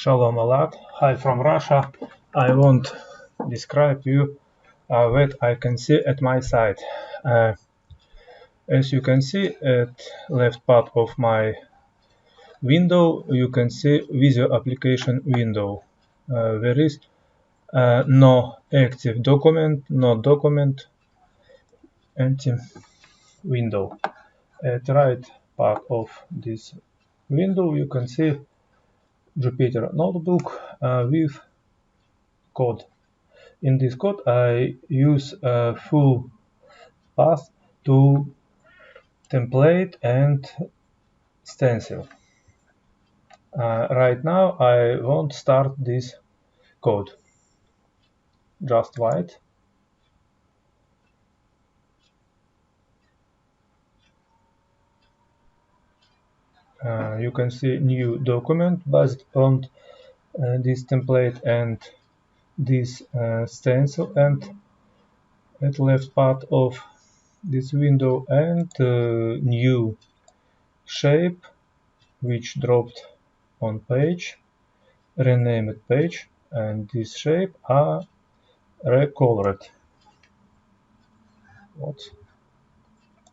Shalom Alat. Hi from Russia. I want to describe you what I can see at my site. As you can see at left part of my window, you can see video application window. There is no active document, no document, empty window. At right part of this window, you can see Jupyter notebook with code. In this code, I use a full path to template and stencil. Right now, I won't start this code. Just white. You can see new document based on this template and this stencil, and at left part of this window, and new shape which dropped on page, renamed page, and this shape are recolored. What?